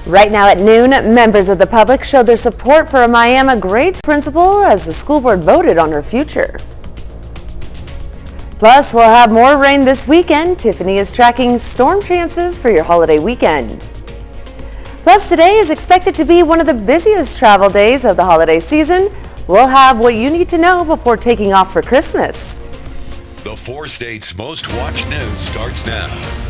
Right now at noon, members of the public showed their support for a Miami grades principal as the school board voted on her future. Plus, we'll have more rain this weekend. Tiffany is tracking storm chances for your holiday weekend. Plus, today is expected to be one of the busiest travel days of the holiday season. We'll have what you need to know before taking off for Christmas. The 4 states' most watched news starts now.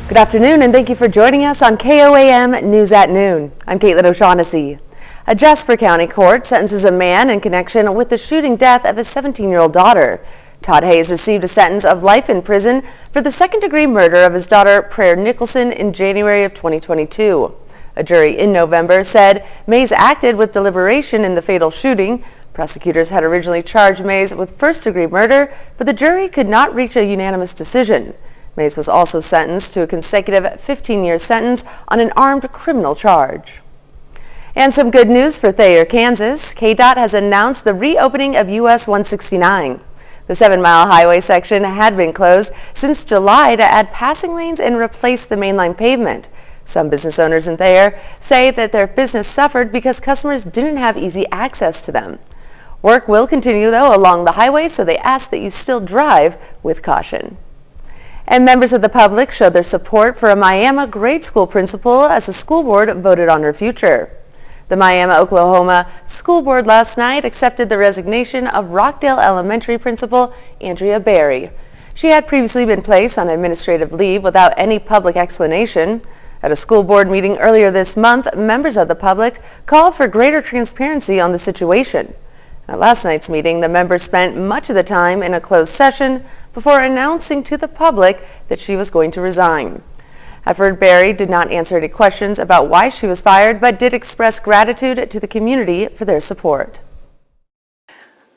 Good afternoon, and thank you for joining us on KOAM News at Noon. I'm Caitlin O'Shaughnessy. A Jasper County court sentences a man in connection with the shooting death of his 17-year-old daughter. Todd Hayes received a sentence of life in prison for the second-degree murder of his daughter, Prayer Nicholson, in January of 2022. A jury in November said Mays acted with deliberation in the fatal shooting. Prosecutors had originally charged Mays with first-degree murder, but the jury could not reach a unanimous decision. Mays was also sentenced to a consecutive 15-year sentence on an armed criminal charge. And some good news for Thayer, Kansas. KDOT has announced the reopening of US 169. The 7-mile highway section had been closed since July to add passing lanes and replace the mainline pavement. Some business owners in Thayer say that their business suffered because customers didn't have easy access to them. Work will continue, though, along the highway, so they ask that you still drive with caution. And members of the public showed their support for a Miami grade school principal as the school board voted on her future. The Miami, Oklahoma school board last night accepted the resignation of Rockdale Elementary principal Andrea Berry. She had previously been placed on administrative leave without any public explanation. At a school board meeting earlier this month, members of the public called for greater transparency on the situation. At last night's meeting, the members spent much of the time in a closed session before announcing to the public that she was going to resign. Edward Berry did not answer any questions about why she was fired, but did express gratitude to the community for their support.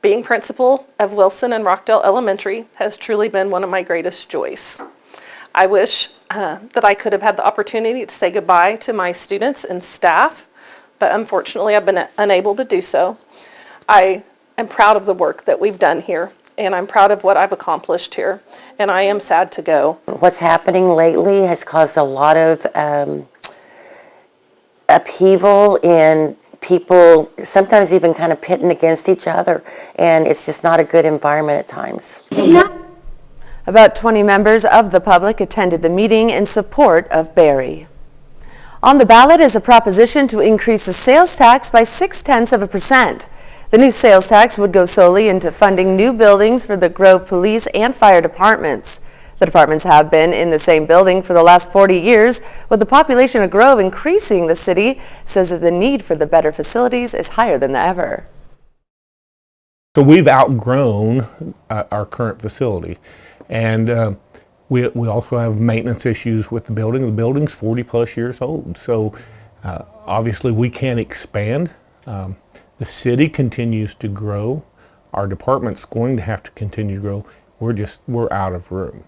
Being principal of Wilson and Rockdale Elementary has truly been one of my greatest joys. I wish that I could have had the opportunity to say goodbye to my students and staff, but unfortunately I've been unable to do so. I am proud of the work that we've done here, and I'm proud of what I've accomplished here, and I am sad to go. What's happening lately has caused a lot of upheaval in people, sometimes even kind of pitting against each other, and it's just not a good environment at times. About 20 members of the public attended the meeting in support of Berry. On the ballot is a proposition to increase the sales tax by 0.6%. The new sales tax would go solely into funding new buildings for the Grove Police and Fire departments. The departments have been in the same building for the last 40 years. With the population of Grove increasing, the city says that the need for the better facilities is higher than ever. So we've outgrown our current facility, and we also have maintenance issues with the building. The building's 40 plus years old, so obviously we can't expand. The city continues to grow. Our department's going to have to continue to grow. We're out of room.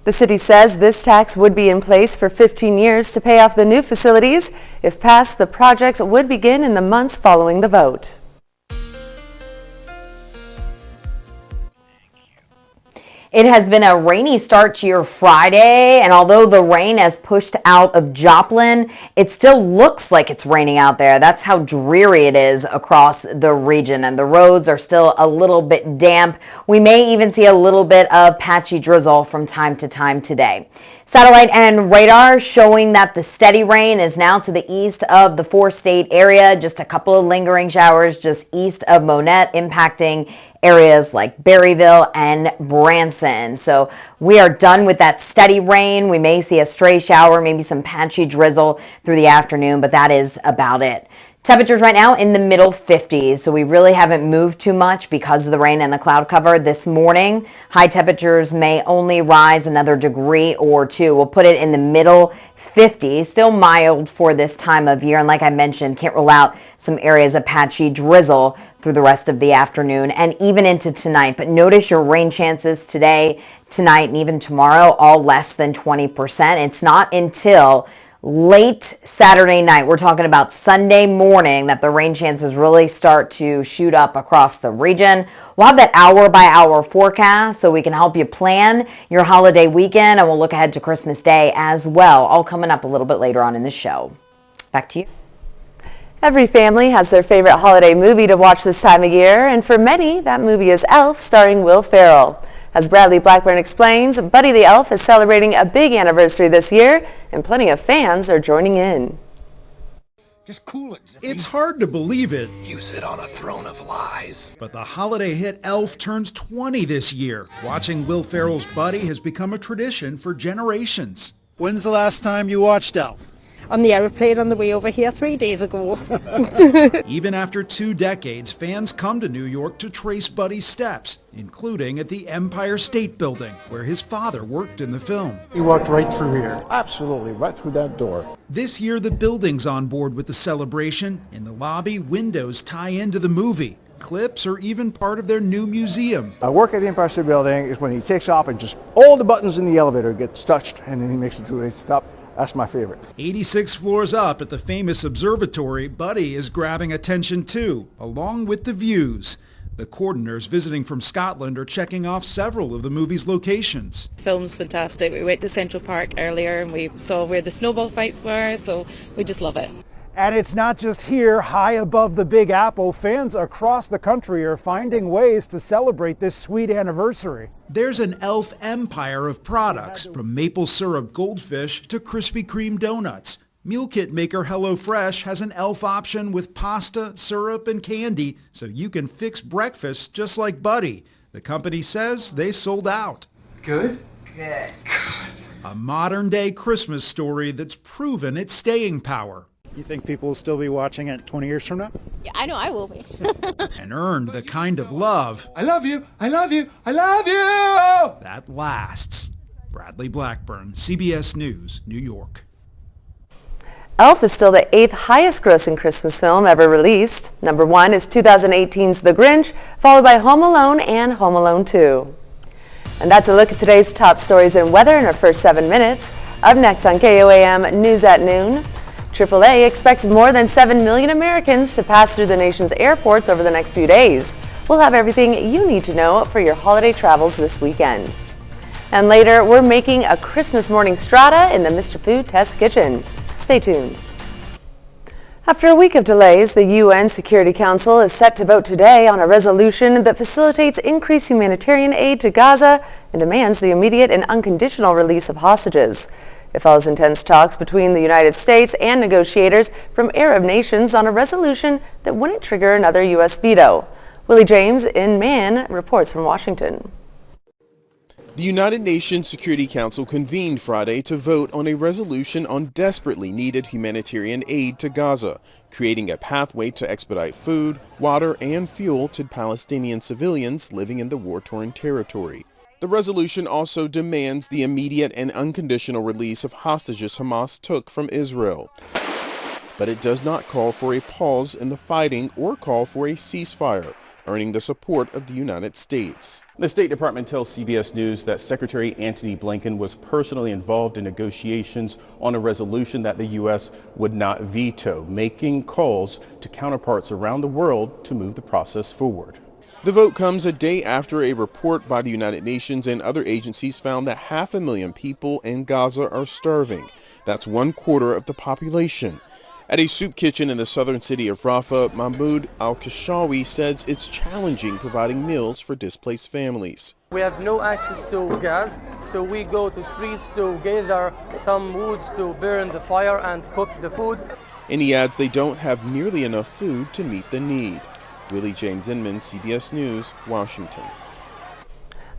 The city says this tax would be in place for 15 years to pay off the new facilities. If passed, the projects would begin in the months following the vote. It has been a rainy start to your Friday, and although the rain has pushed out of Joplin, it still looks like it's raining out there. That's how dreary it is across the region, and the roads are still a little bit damp. We may even see a little bit of patchy drizzle from time to time today. Satellite and radar showing that the steady rain is now to the east of the 4-state area. Just a couple of lingering showers just east of Monette, impacting areas like Berryville and Branson. So we are done with that steady rain. We may see a stray shower, maybe some patchy drizzle through the afternoon, but that is about it. Temperatures right now in the middle 50s, so we really haven't moved too much because of the rain and the cloud cover this morning. High temperatures may only rise another degree or two. We'll put it in the middle 50s, still mild for this time of year. And like I mentioned, can't rule out some areas of patchy drizzle through the rest of the afternoon and even into tonight. But notice your rain chances today, tonight, and even tomorrow, all less than 20%. It's not until late Saturday night. We're talking about Sunday morning that the rain chances really start to shoot up across the region. We'll have that hour by hour forecast so we can help you plan your holiday weekend, and we'll look ahead to Christmas Day as well, all coming up a little bit later on in the show. Back to you. Every family has their favorite holiday movie to watch this time of year, and for many, that movie is Elf, starring Will Ferrell. As Bradley Blackburn explains, Buddy the Elf is celebrating a big anniversary this year, and plenty of fans are joining in. Just cool it. It's hard to believe it. You sit on a throne of lies. But the holiday hit Elf turns 20 this year. Watching Will Ferrell's Buddy has become a tradition for generations. When's the last time you watched Elf? On the airplane on the way over here 3 days ago. Even after 2 decades, fans come to New York to trace Buddy's steps, including at the Empire State Building, where his father worked in the film. He walked right through here. Absolutely, right through that door. This year, the building's on board with the celebration. In the lobby, windows tie into the movie. Clips are even part of their new museum. I work at the Empire State Building is when he takes off and just all the buttons in the elevator get touched and then he makes it to the top. That's my favorite. 86 floors up at the famous observatory, Buddy is grabbing attention too, along with the views. The coordinators visiting from Scotland are checking off several of the movie's locations. The film's fantastic. We went to Central Park earlier and we saw where the snowball fights were, so we just love it. And it's not just here, high above the Big Apple. Fans across the country are finding ways to celebrate this sweet anniversary. There's an Elf empire of products, from maple syrup goldfish to Krispy Kreme donuts. Meal kit maker HelloFresh has an Elf option with pasta, syrup, and candy, so you can fix breakfast just like Buddy. The company says they sold out. Good? Good. A modern-day Christmas story that's proven its staying power. You think people will still be watching it 20 years from now? Yeah, I know I will be. And earned the kind of love I love you, I love you, I love you! that lasts. Bradley Blackburn, CBS News, New York. Elf is still the 8th highest grossing Christmas film ever released. Number 1 is 2018's The Grinch, followed by Home Alone and Home Alone 2. And that's a look at today's top stories and weather in our first 7 minutes. Up next on KOAM News at Noon. AAA expects more than 7 million Americans to pass through the nation's airports over the next few days. We'll have everything you need to know for your holiday travels this weekend. And later, we're making a Christmas morning strata in the Mr. Food Test Kitchen. Stay tuned. After a week of delays, the UN Security Council is set to vote today on a resolution that facilitates increased humanitarian aid to Gaza and demands the immediate and unconditional release of hostages. It follows intense talks between the United States and negotiators from Arab nations on a resolution that wouldn't trigger another U.S. veto. Willie James in Man reports from Washington. The United Nations Security Council convened Friday to vote on a resolution on desperately needed humanitarian aid to Gaza, creating a pathway to expedite food, water, and fuel to Palestinian civilians living in the war-torn territory. The resolution also demands the immediate and unconditional release of hostages Hamas took from Israel. But it does not call for a pause in the fighting or call for a ceasefire, earning the support of the United States. The State Department tells CBS News that Secretary Antony Blinken was personally involved in negotiations on a resolution that the U.S. would not veto, making calls to counterparts around the world to move the process forward. The vote comes a day after a report by the United Nations and other agencies found that 500,000 people in Gaza are starving. That's 1/4 of the population. At a soup kitchen in the southern city of Rafah, Mahmoud Al-Kashawi says it's challenging providing meals for displaced families. We have no access to gas, so we go to streets to gather some woods to burn the fire and cook the food. And he adds they don't have nearly enough food to meet the need. Willie James Inman, CBS News, Washington.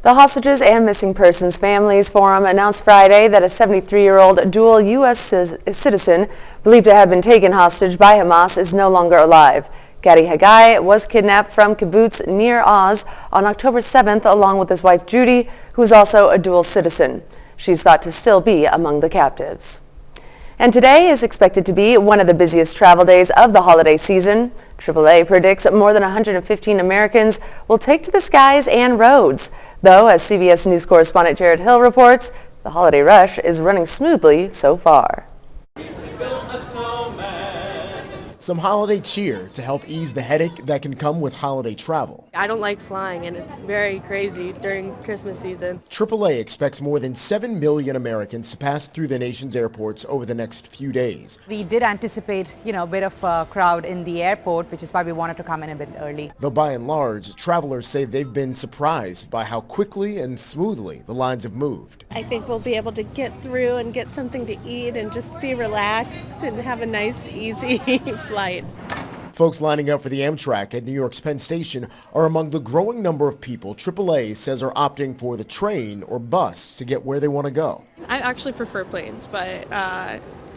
The Hostages and Missing Persons Families Forum announced Friday that a 73-year-old dual U.S. citizen believed to have been taken hostage by Hamas is no longer alive. Gadi Haggai was kidnapped from kibbutz near Oz on October 7th along with his wife Judy, who is also a dual citizen. She's thought to still be among the captives. And today is expected to be one of the busiest travel days of the holiday season. AAA predicts more than 115 Americans will take to the skies and roads. Though, as CBS News correspondent Jared Hill reports, the holiday rush is running smoothly so far. some holiday cheer to help ease the headache that can come with holiday travel. I don't like flying, and it's very crazy during Christmas season. AAA expects more than 7 million Americans to pass through the nation's airports over the next few days. We did anticipate, a bit of a crowd in the airport, which is why we wanted to come in a bit early. Though by and large, travelers say they've been surprised by how quickly and smoothly the lines have moved. I think we'll be able to get through and get something to eat and just be relaxed and have a nice, easy flight. Folks lining up for the Amtrak at New York's Penn Station are among the growing number of people AAA says are opting for the train or bus to get where they want to go. I actually prefer planes, but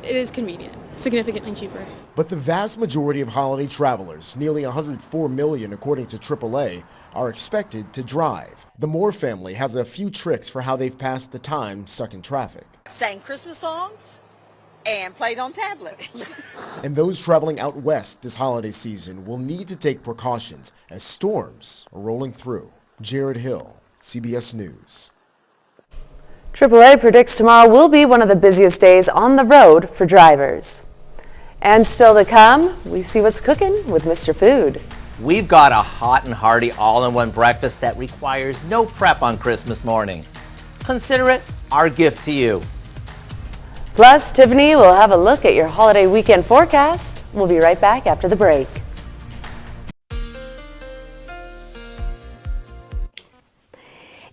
it is convenient, significantly cheaper. But the vast majority of holiday travelers, nearly 104 million according to AAA, are expected to drive. The Moore family has a few tricks for how they've passed the time stuck in traffic. Sang Christmas songs and played on tablets. And those traveling out west this holiday season will need to take precautions as storms are rolling through. Jared Hill, CBS News. AAA predicts tomorrow will be one of the busiest days on the road for drivers. And still to come, we see what's cooking with Mr. Food. We've got a hot and hearty all-in-one breakfast that requires no prep on Christmas morning. Consider it our gift to you. Plus, Tiffany will have a look at your holiday weekend forecast. We'll be right back after the break.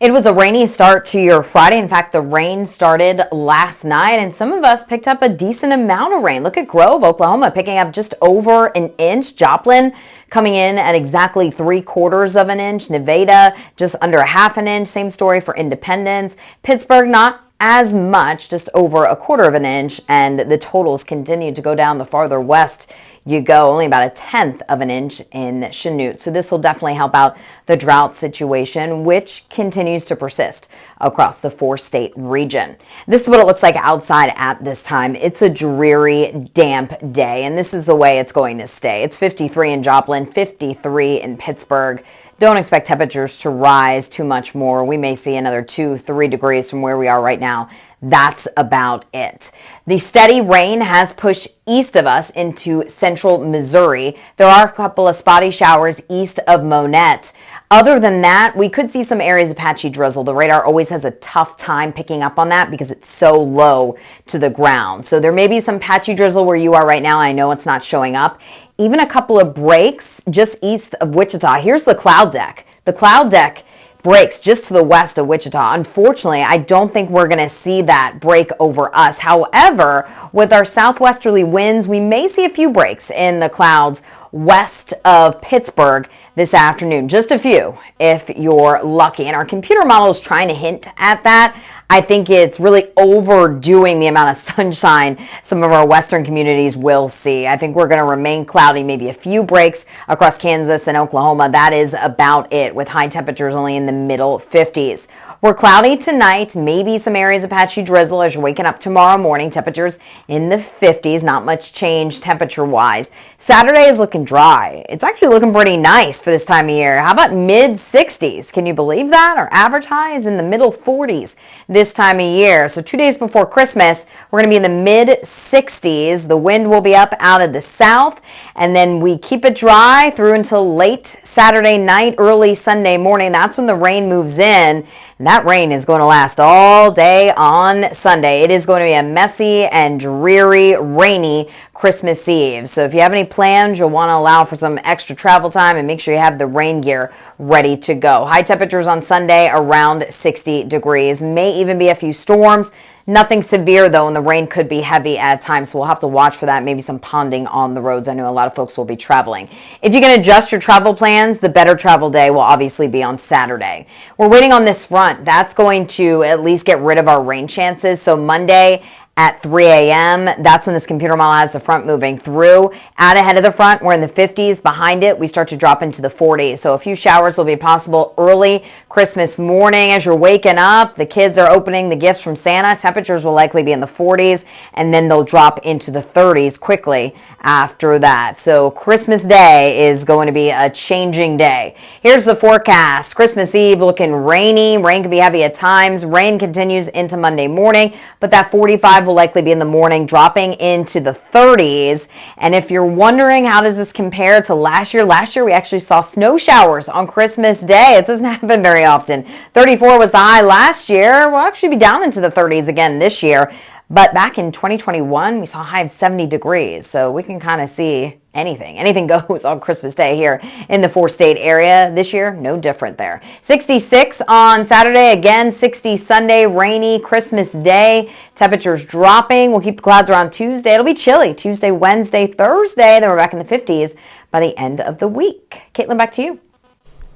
It was a rainy start to your Friday. In fact, the rain started last night, and some of us picked up a decent amount of rain. Look at Grove, Oklahoma, picking up just over an inch. Joplin coming in at exactly 3/4 of an inch. Nevada just under a half an inch. Same story for Independence. Pittsburgh, not as much, just over 1/4 of an inch, and the totals continue to go down the farther west you go, only about 1/10 of an inch in Chanute. So this will definitely help out the drought situation, which continues to persist across the 4-state region. This is what it looks like outside at this time. It's a dreary, damp day, and this is the way it's going to stay. It's 53 in Joplin, 53 in Pittsburgh. Don't expect temperatures to rise too much more. We may see another 2-3 degrees from where we are right now. That's about it. The steady rain has pushed east of us into central Missouri. There are a couple of spotty showers east of Monette. Other than that, we could see some areas of patchy drizzle. The radar always has a tough time picking up on that because it's so low to the ground. So there may be some patchy drizzle where you are right now. I know it's not showing up. Even a couple of breaks just east of Wichita. Here's the cloud deck. The cloud deck breaks just to the west of Wichita. Unfortunately, I don't think we're going to see that break over us. However, with our southwesterly winds, we may see a few breaks in the clouds west of Pittsburgh this afternoon. Just a few if you're lucky. And our computer model is trying to hint at that. I think it's really overdoing the amount of sunshine some of our western communities will see. I think we're going to remain cloudy, maybe a few breaks across Kansas and Oklahoma. That is about it, with high temperatures only in the middle 50s. We're cloudy tonight, maybe some areas of patchy drizzle as you're waking up tomorrow morning. Temperatures in the 50s, not much change temperature-wise. Saturday is looking dry. It's actually looking pretty nice for this time of year. How about mid-60s? Can you believe that? Our average high is in the middle 40s this time of year. So 2 days before Christmas, we're going to be in the mid-60s. The wind will be up out of the south, and then we keep it dry through until late Saturday night, early Sunday morning. That's when the rain moves in, and that rain is going to last all day on Sunday. It is going to be a messy and dreary, rainy Christmas Eve. So if you have any plans, you'll want to allow for some extra travel time and make sure you have the rain gear ready to go. High temperatures on Sunday around 60 degrees. May even be a few storms. Nothing severe though, and the rain could be heavy at times, so we'll have to watch for that. Maybe some ponding on the roads. I know a lot of folks will be traveling. If you can adjust your travel plans, the better travel day will obviously be on Saturday. We're waiting on this front. That's going to at least get rid of our rain chances. So Monday at 3 a.m. That's when this computer model has the front moving through. Out ahead of the front, we're in the 50s. Behind it, we start to drop into the 40s. So a few showers will be possible early Christmas morning as you're waking up. The kids are opening the gifts from Santa. Temperatures will likely be in the 40s, and then they'll drop into the 30s quickly after that. So Christmas Day is going to be a changing day. Here's the forecast. Christmas Eve looking rainy. Rain can be heavy at times. Rain continues into Monday morning, but that 45 will likely be in the morning, dropping into the 30s. And if you're wondering how does this compare to last year we actually saw snow showers on Christmas Day. It doesn't happen very often. 34 was the high last year. We'll actually be down into the 30s again this year. But back in 2021, we saw a high of 70 degrees. So we can kind of see anything goes on Christmas Day here in the 4-state area. This year, no different there. 66 on Saturday, again 60 Sunday, rainy Christmas Day. Temperatures dropping. We'll keep the clouds around Tuesday. It'll be chilly Tuesday, Wednesday, Thursday. Then we're back in the 50s by the end of the week. Caitlin, back to you.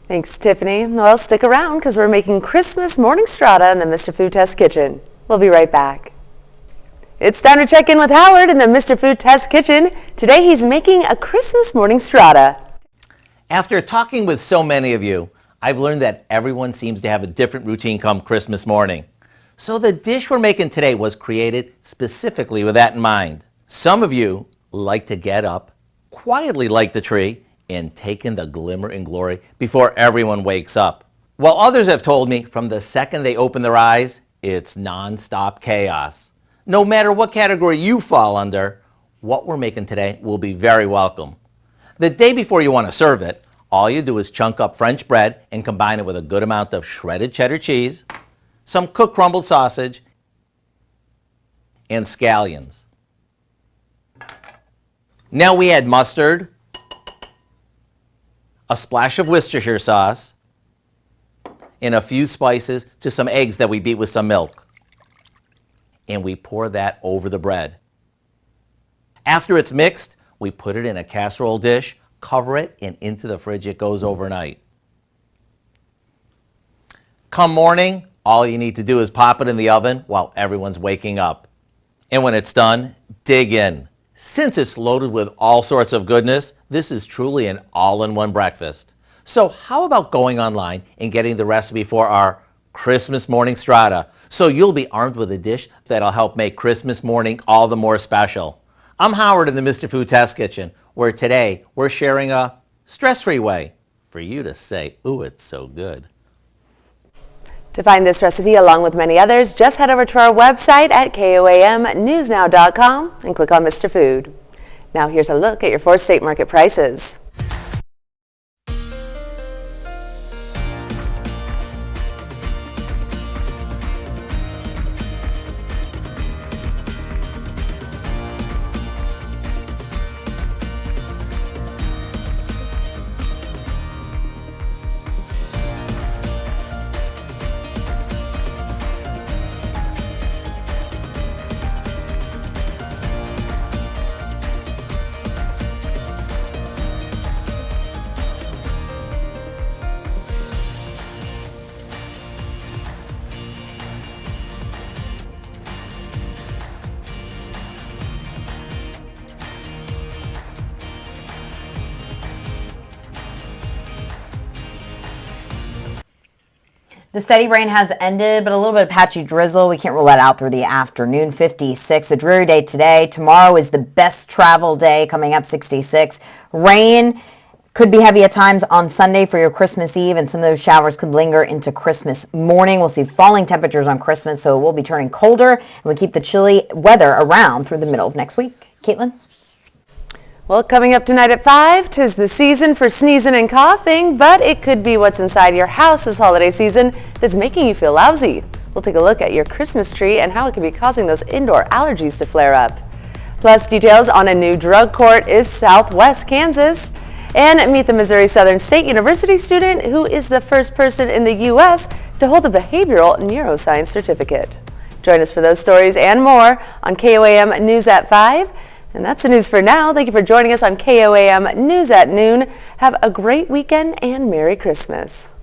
Thanks, Tiffany. Well, stick around because we're making Christmas morning strata in the Mr. Food Test Kitchen. We'll be right back. It's time to check in with Howard in the Mr. Food Test Kitchen. Today he's making a Christmas morning strata. After talking with so many of you, I've learned that everyone seems to have a different routine come Christmas morning. So the dish we're making today was created specifically with that in mind. Some of you like to get up, quietly light the tree, and take in the glimmer and glory before everyone wakes up. While others have told me from the second they open their eyes, it's non-stop chaos. No matter what category you fall under, what we're making today will be very welcome. The day before you want to serve it, all you do is chunk up French bread and combine it with a good amount of shredded cheddar cheese, some cooked crumbled sausage, and scallions. Now we add mustard, a splash of Worcestershire sauce, and a few spices to some eggs that we beat with some milk. And we pour that over the bread. After it's mixed, we put it in a casserole dish, cover it, and into the fridge it goes overnight. Come morning, all you need to do is pop it in the oven while everyone's waking up. And when it's done, dig in. Since it's loaded with all sorts of goodness, this is truly an all-in-one breakfast. So how about going online and getting the recipe for our Christmas morning strata so you'll be armed with a dish that'll help make Christmas morning all the more special. I'm Howard in the Mr. Food Test Kitchen, where today we're sharing a stress-free way for you to say, ooh, it's so good. To find this recipe along with many others, just head over to our website at KOAMnewsnow.com and click on Mr. Food. Now here's a look at your 4-state market prices. The steady rain has ended, but a little bit of patchy drizzle. We can't rule that out through the afternoon. 56, a dreary day today. Tomorrow is the best travel day, coming up 66. Rain could be heavy at times on Sunday for your Christmas Eve, and some of those showers could linger into Christmas morning. We'll see falling temperatures on Christmas, so it will be turning colder, and we keep the chilly weather around through the middle of next week. Caitlin? Well, coming up tonight at 5, 'tis the season for sneezing and coughing, but it could be what's inside your house this holiday season that's making you feel lousy. We'll take a look at your Christmas tree and how it could be causing those indoor allergies to flare up. Plus, details on a new drug court in Southwest Kansas. And meet the Missouri Southern State University student who is the first person in the U.S. to hold a behavioral neuroscience certificate. Join us for those stories and more on KOAM News at 5. And that's the news for now. Thank you for joining us on KOAM News at Noon. Have a great weekend and Merry Christmas.